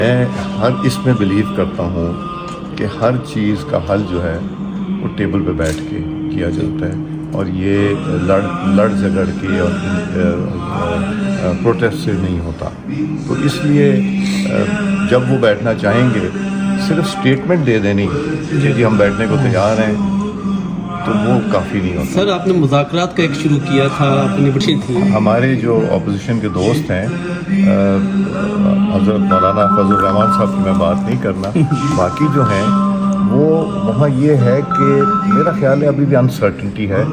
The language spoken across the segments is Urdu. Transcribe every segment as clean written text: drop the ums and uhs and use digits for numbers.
میں ہر اس میں بلیو کرتا ہوں کہ ہر چیز کا حل جو ہے وہ ٹیبل پہ بیٹھ کے کیا جاتا ہے، اور یہ لڑ جھگڑ کے اور پروٹیسٹ سے نہیں ہوتا۔ تو اس لیے جب وہ بیٹھنا چاہیں گے صرف سٹیٹمنٹ دے دینی کہ جی ہم بیٹھنے کو تیار ہیں، تو وہ کافی نہیں ہوتا۔ سر آپ نے مذاکرات کا ایک شروع کیا تھا، اپنی بچی تھی۔ ہمارے جو اپوزیشن کے دوست ہیں، حضرت مولانا فضل الرحمان صاحب کی میں بات نہیں کرنا، باقی جو ہیں وہ وہاں یہ ہے کہ میرا خیال ہے ابھی بھی انسرٹنٹی ہے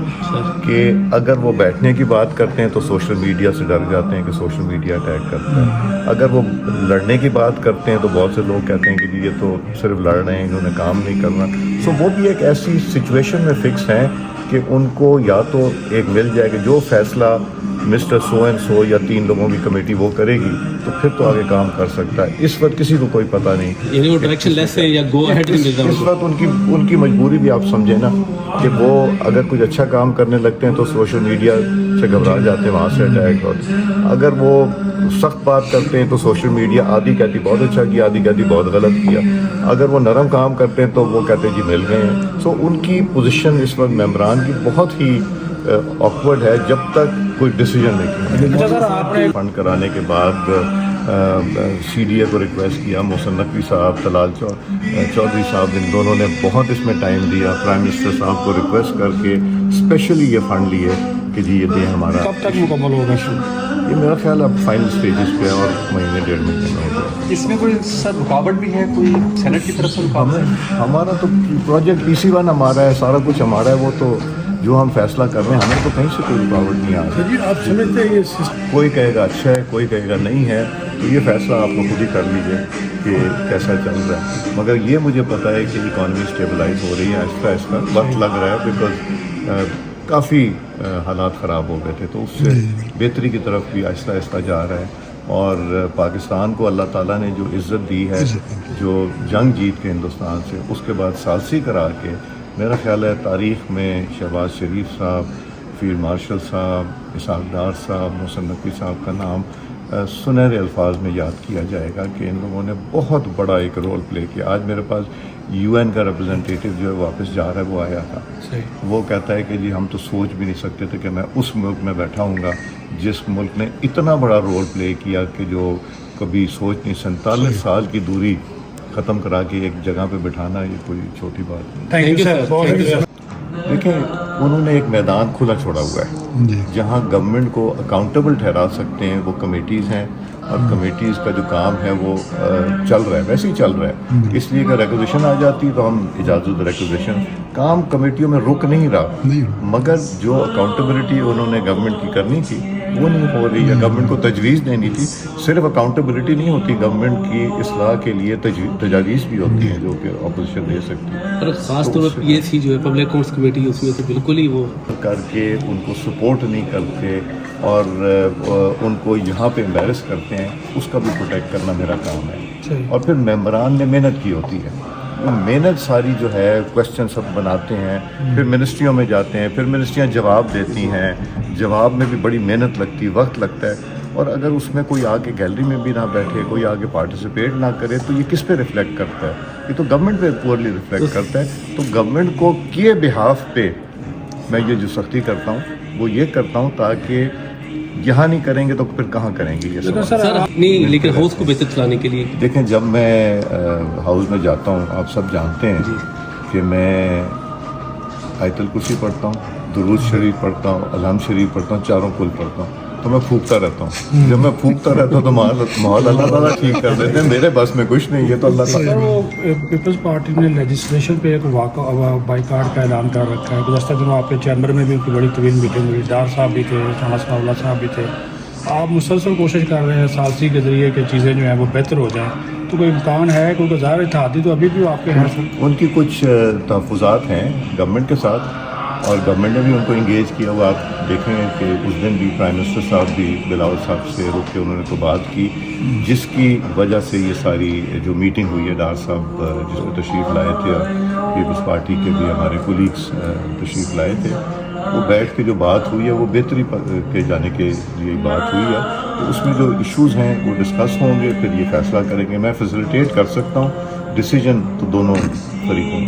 کہ اگر وہ بیٹھنے کی بات کرتے ہیں تو سوشل میڈیا سے ڈر جاتے ہیں کہ سوشل میڈیا اٹیک کرتا ہے، اگر وہ لڑنے کی بات کرتے ہیں تو بہت سے لوگ کہتے ہیں کہ جی یہ تو صرف لڑ رہے ہیں، انہوں نے کام نہیں کرنا۔ سو وہ بھی ایک ایسی سچویشن میں فکس ہیں کہ ان کو یا تو ایک مل جائے کہ جو فیصلہ مسٹر سو اینڈ سو یا 3 لوگوں کی کمیٹی وہ کرے گی تو پھر تو آگے کام کر سکتا ہے۔ اس وقت کسی کو کوئی پتہ نہیں، یعنی وہ ڈائریکشن لیس ہے یا گو اہیڈ اس وقت ان کی مجبوری بھی آپ سمجھیں نا کہ وہ اگر کچھ اچھا کام کرنے لگتے ہیں تو سوشل میڈیا سے گھبرا جاتے ہیں، وہاں سے اٹیک ہوتے ہیں۔ اگر وہ سخت بات کرتے ہیں تو سوشل میڈیا آدھی کہتی بہت اچھا کیا، آدھی کہتی بہت غلط کیا۔ اگر وہ نرم کام کرتے ہیں تو وہ کہتے ہیں جی مل گئے ہیں۔ سو ان کی پوزیشن اس وقت ممبران کی بہت ہی آکورڈ ہے جب تک کوئی ڈیسیجن نہیں۔ فنڈ کرانے کے بعد سی ڈی اے کو ریکویسٹ کیا، محسن نقوی صاحب، طلال چودھری صاحب، ان دونوں نے بہت اس میں ٹائم دیا، پرائم منسٹر صاحب کو ریکویسٹ کر کے اسپیشلی یہ فنڈ لیے کہ جی یہ دیں ہمارا۔ کب تک مکمل ہوگا؟ یہ میرا خیال اب فائنل سٹیجز پہ اور مہینے 1.5 مہینے میں ہو جائے۔ اس میں کوئی سر رکاوٹ بھی ہے، کوئی سینٹ کی طرف سے رکاوٹ؟ ہمارا تو پروجیکٹ PC1 ہمارا ہے، سارا کچھ ہمارا ہے، وہ تو جو ہم فیصلہ کر رہے ہیں ہمیں تو کہیں سے کوئی رکاوٹ نہیں آ رہی۔ آپ سمجھتے ہیں یہ کوئی کہے گا اچھا ہے، کوئی کہے گا نہیں ہے، تو یہ فیصلہ آپ کو خود ہی کر لیجیے کہ کیسا چل رہا ہے۔ مگر یہ مجھے پتہ ہے کہ اکانومی اسٹیبلائز ہو رہی ہے آہستہ آہستہ، وقت لگ رہا ہے بیکاز کافی حالات خراب ہو گئے تھے، تو اس سے بہتری کی طرف بھی آہستہ آہستہ جا رہا ہے۔ اور پاکستان کو اللہ تعالیٰ نے جو عزت دی ہے، جو جنگ جیت کے ہندوستان سے، اس کے بعد ثالثی کرا کے، میرا خیال ہے تاریخ میں شہباز شریف صاحب، فیلڈ مارشل صاحب، اسحاق ڈار صاحب، محسن نقوی صاحب کا نام سنہرے الفاظ میں یاد کیا جائے گا کہ ان لوگوں نے بہت بڑا ایک رول پلے کیا۔ آج میرے پاس UN کا ریپرزنٹیٹیو جو ہے واپس جا رہا ہے، وہ آیا تھا، وہ کہتا ہے کہ جی ہم تو سوچ بھی نہیں سکتے تھے کہ میں اس ملک میں بیٹھا ہوں گا جس ملک نے اتنا بڑا رول پلے کیا کہ جو کبھی سوچ نہیں، 47 سال کی دوری ختم کرا کے ایک جگہ پہ بٹھانا یہ کوئی چھوٹی بات نہیں۔ Thank you sir. دیکھیں انہوں نے ایک میدان کھلا چھوڑا ہوا ہے جہاں گورنمنٹ کو اکاؤنٹیبل ٹھہرا سکتے ہیں، وہ کمیٹیز ہیں، اور کمیٹیز کا جو کام ہے وہ چل رہا ہے، ویسے ہی چل رہا ہے۔ اس لیے اگر ریکوزیشن آ جاتی تو ہم اجازت ریکوزیشن، کام کمیٹیوں میں رک نہیں رہا، مگر جو اکاؤنٹیبلٹی انہوں نے گورنمنٹ کی کرنی تھی وہ نہیں ہو رہی ہے۔ گورنمنٹ کو تجویز دینی تھی، صرف اکاؤنٹیبلٹی نہیں ہوتی، گورنمنٹ کی اصلاح کے لیے تجاویز بھی ہوتی ہیں جو کہ اپوزیشن دے سکتی ہے۔ اور خاص طور پر PAC جو ہے پبلک اکاؤنٹس کمیٹی، اس میں تو بالکل ہی وہ کر کے ان کو سپورٹ نہیں کرتے اور ان کو یہاں پہ امبیرس کرتے ہیں، اس کا بھی پروٹیکٹ کرنا میرا کام ہے۔ اور پھر ممبران نے محنت کی ہوتی ہے، وہ محنت ساری جو ہے کویسچن سب بناتے ہیں، پھر منسٹریوں میں جاتے ہیں، پھر منسٹریاں جواب دیتی ہیں، جواب میں بھی بڑی محنت لگتی، وقت لگتا ہے، اور اگر اس میں کوئی آگے گیلری میں بھی نہ بیٹھے، کوئی آگے پارٹیسپیٹ نہ کرے تو یہ کس پہ ریفلیکٹ کرتا ہے؟ یہ تو گورنمنٹ پہ پورلی ریفلیکٹ کرتا ہے۔ تو گورنمنٹ کو کیے بہاف پہ میں یہ جو سختی کرتا ہوں وہ یہ کرتا ہوں تاکہ یہاں نہیں کریں گے تو پھر کہاں کریں گے یہ سب۔ سر نہیں، لیکن ہاؤس کو بہتر چلانے کے لیے دیکھیں جب میں ہاؤس میں جاتا ہوں، آپ سب جانتے ہیں کہ میں آیت الکرسی پڑھتا ہوں، درود شریف پڑھتا ہوں، الحمد شریف پڑھتا ہوں، چاروں کل پڑھتا ہوں، تو میں پھونکتا رہتا ہوں۔ جب میں پھونکتا رہتا ہوں تو ماحول اللہ تعالیٰ ٹھیک کر دیتے ہیں، میرے بس میں کچھ نہیں، یہ تو اللہ تعالیٰ۔ وہ پیپلز پارٹی نے لیجسلیشن پہ ایک بائیکاٹ کا اعلان کر رکھا ہے۔ گزشتہ دنوں آپ کے چیمبر میں بھی ان کی بڑی طویل میٹنگ ہوئی، ڈار صاحب بھی تھے، شاہ اللہ صاحب بھی تھے۔ آپ مسلسل کوشش کر رہے ہیں ثالثی کے ذریعے کہ چیزیں جو ہیں وہ بہتر ہو جائیں، تو کوئی امکان ہے؟ کوئی ظاہر اتحادی تو ابھی بھی آپ کے ہیں؟ ان کی کچھ تحفظات ہیں گورنمنٹ کے ساتھ، اور گورنمنٹ نے بھی ان کو انگیج کیا ہوا۔ آپ دیکھیں گے کہ اس دن بھی پرائم منسٹر صاحب بھی بلاول صاحب سے رک کے انہوں نے تو بات کی، جس کی وجہ سے یہ ساری جو میٹنگ ہوئی ہے، ڈار صاحب جس میں تشریف لائے تھے، اور پیپلز پارٹی کے بھی ہمارے کولیگس تشریف لائے تھے، وہ بیٹھ کے جو بات ہوئی ہے وہ بہتری کے جانے کے لیے بات ہوئی ہے. تو اس میں جو ایشوز ہیں وہ ڈسکس ہوں گے, پھر یہ فیصلہ کریں گے. میں فیسیلیٹیٹ کر سکتا ہوں, ڈیسیجن تو دونوں فریقوں